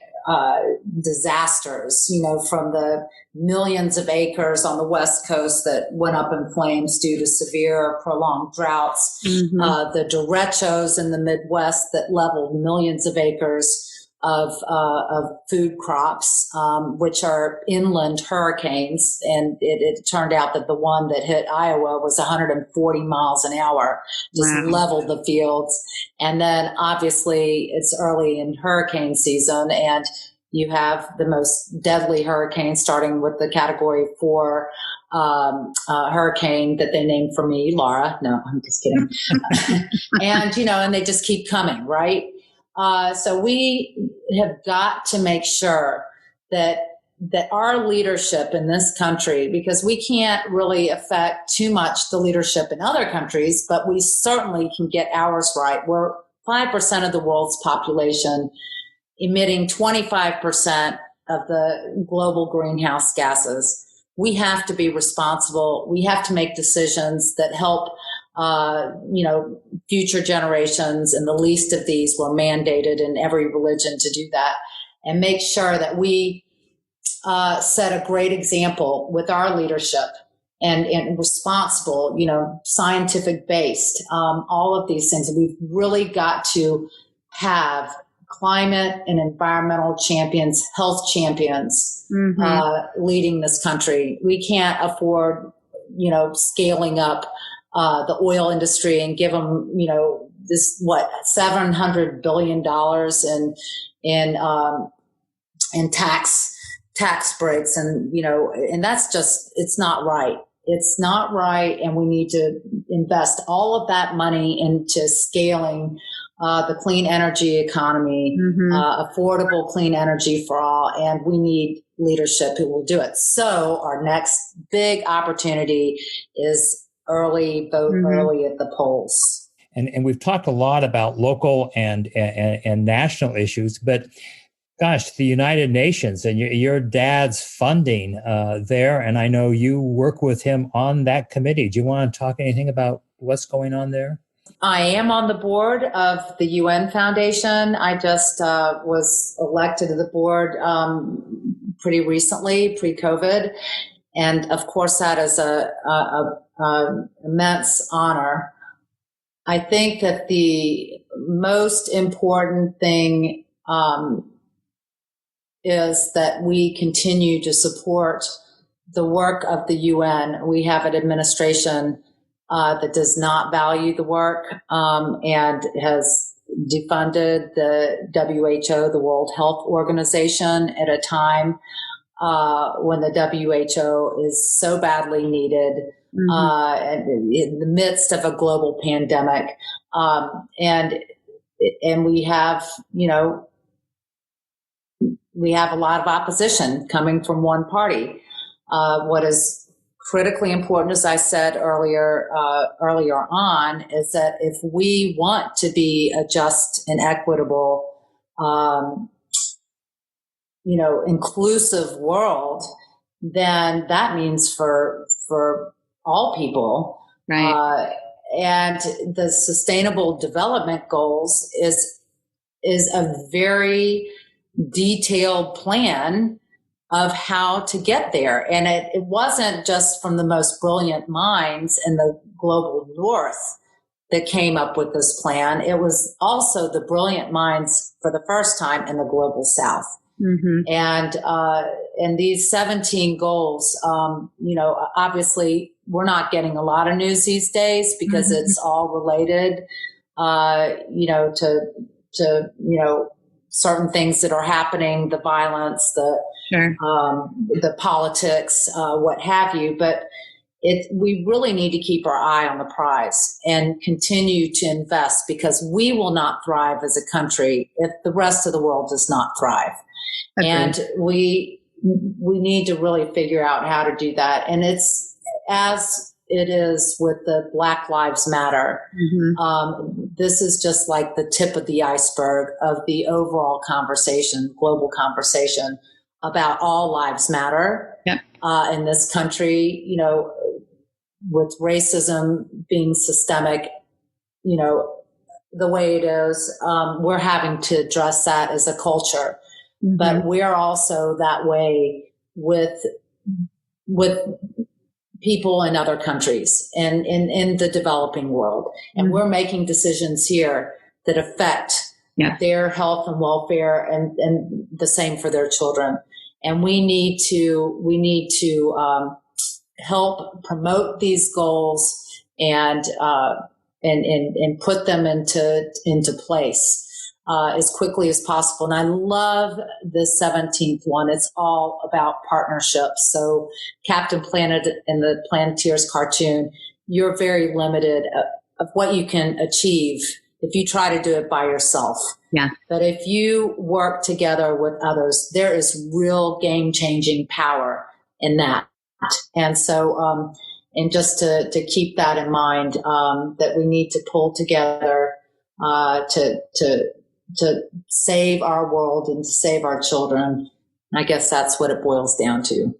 disasters, from the millions of acres on the West Coast that went up in flames due to severe prolonged droughts, mm-hmm. The derechos in the Midwest that leveled millions of acres of food crops, which are inland hurricanes. And it turned out that the one that hit Iowa was 140 miles an hour, just wow. leveled the fields. And then obviously it's early in hurricane season, and you have the most deadly hurricane, starting with the Category 4 hurricane that they named for me, Laura. No, I'm just kidding. And they just keep coming, right? So we have got to make sure that our leadership in this country, because we can't really affect too much the leadership in other countries, but we certainly can get ours right. We're 5% of the world's population, emitting 25% of the global greenhouse gases. We have to be responsible. We have to make decisions that help future generations, and the least of these were mandated in every religion to do that, and make sure that we set a great example with our leadership and responsible, scientific based, all of these things. We've really got to have climate and environmental champions, health champions, mm-hmm. Leading this country. We can't afford, scaling up the oil industry and give them, $700 billion in tax breaks, and that's just, it's not right. It's not right, and we need to invest all of that money into scaling the clean energy economy, mm-hmm. Affordable clean energy for all, and we need leadership who will do it. So our next big opportunity is vote mm-hmm. early at the polls. And we've talked a lot about local and national issues, but Gosh, the United Nations and your dad's funding there. And I know you work with him on that committee. Do you want to talk anything about what's going on there? I am on the board of the UN Foundation. I just was elected to the board pretty recently, pre-COVID. And of course, that is a immense honor. I think that the most important thing is that we continue to support the work of the UN. We have an administration that does not value the work and has defunded the WHO, the World Health Organization, at a time when the WHO is so badly needed in the midst of a global pandemic. And we have, we have a lot of opposition coming from one party. What is critically important, as I said earlier on, is that if we want to be a just and equitable, inclusive world, then that means for all people. Right. And the Sustainable Development Goals is a very detailed plan of how to get there. And it wasn't just from the most brilliant minds in the global north that came up with this plan. It was also the brilliant minds for the first time in the global south. And these 17 goals, obviously we're not getting a lot of news these days because it's all related, to certain things that are happening, the violence, the politics, what have you. But we really need to keep our eye on the prize and continue to invest, because we will not thrive as a country if the rest of the world does not thrive. Okay. And we need to really figure out how to do that. And it's as it is with the Black Lives Matter. This is just like the tip of the iceberg of the overall conversation, global conversation about all lives matter. Yep. In this country, with racism being systemic, the way it is, we're having to address that as a culture. But we're also that way with people in other countries and in the developing world. And we're making decisions here that affect their health and welfare, and the same for their children. And we need to help promote these goals and put them into place as quickly as possible. And I love the 17th one. It's all about partnerships. So Captain Planet and the Planeteers cartoon, you're very limited of what you can achieve if you try to do it by yourself. Yeah. But if you work together with others, there is real game-changing power in that. And so, and just to keep that in mind, that we need to pull together to save our world and to save our children. I guess that's what it boils down to.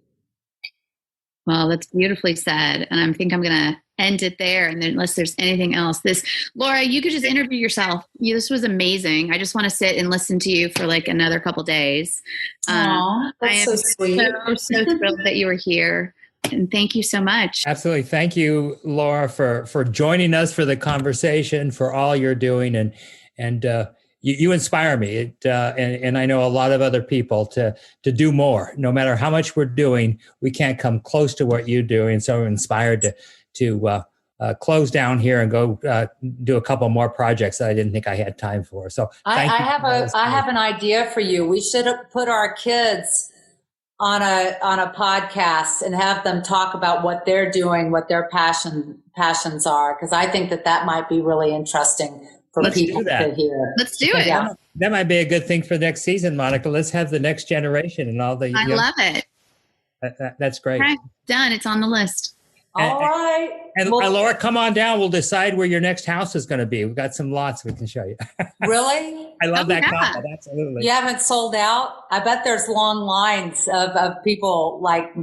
Well, that's beautifully said. And I think I'm going to end it there. And then unless there's anything else, Laura, you could just interview yourself. This was amazing. I just want to sit and listen to you for like another couple days. Aww, that's so sweet. So thrilled that you were here. And thank you so much. Absolutely. Thank you, Laura, for joining us, for the conversation, for all you're doing. And you inspire me, and I know a lot of other people to do more. No matter how much we're doing, we can't come close to what you're doing. So I'm inspired to close down here and go do a couple more projects that I didn't think I had time for. So I have an idea for you. We should put our kids on a podcast and have them talk about what they're doing, what their passions are, because I think that might be really interesting for people to hear. Let's do it. Yeah. That might be a good thing for next season, Monica. Let's have the next generation and all the. I love it. That's great. All right, done. It's on the list. All right. And Laura, come on down. We'll decide where your next house is going to be. We've got some lots we can show you. Really? I love that comment. Absolutely. You haven't sold out? I bet there's long lines of people like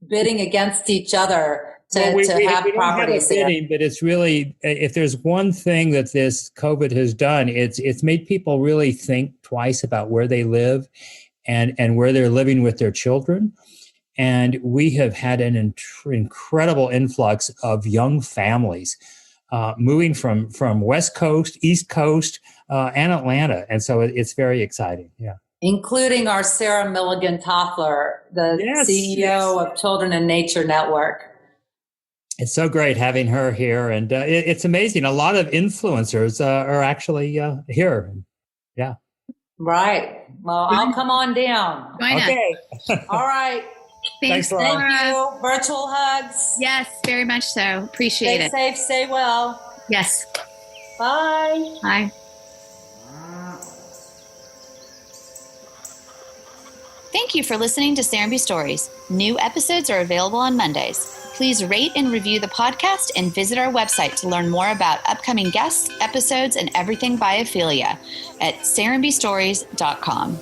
bidding against each other to have properties there. But it's really, if there's one thing that this COVID has done, it's made people really think twice about where they live and where they're living with their children. And we have had an incredible influx of young families moving from West Coast, East Coast, and Atlanta. And so it's very exciting. Yeah. Including our Sarah Milligan-Toffler, the CEO of Children in Nature Network. It's so great having her here. And it's amazing. A lot of influencers are actually here. Yeah. Right. Well, I'll come on down. Okay. All right. Thanks, Laura. Thank you. Virtual hugs. Yes, very much so. Appreciate it. Stay safe, stay well. Yes. Bye. Bye. Thank you for listening to Serenbe Stories. New episodes are available on Mondays. Please rate and review the podcast and visit our website to learn more about upcoming guests, episodes, and everything biophilia at serenbestories.com.